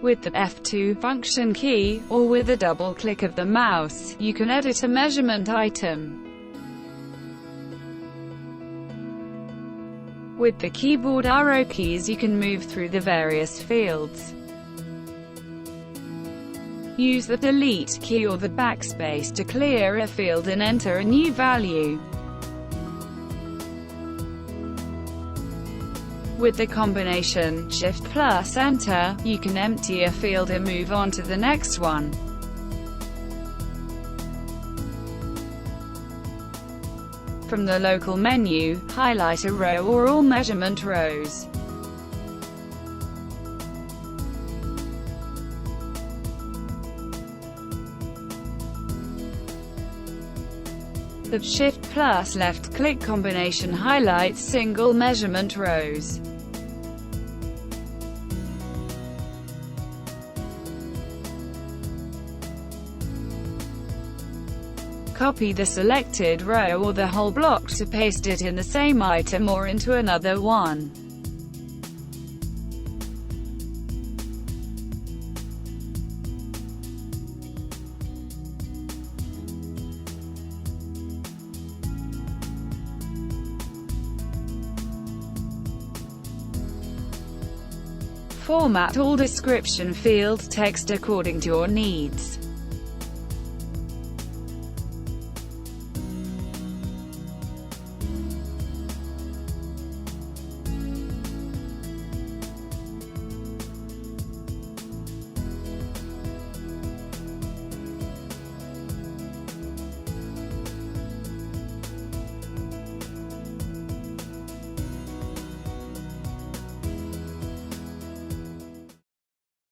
With the F2 function key, or with a double click of the mouse, you can edit a measurement item. With the keyboard arrow keys you can move through the various fields. Use the delete key or the backspace to clear a field and enter a new value. With the combination Shift+Enter, you can empty a field and move on to the next one. From the local menu, highlight a row or all measurement rows. The Shift+Left-click combination highlights single measurement rows. Copy the selected row or the whole block to paste it in the same item or into another one. Format all description field text according to your needs.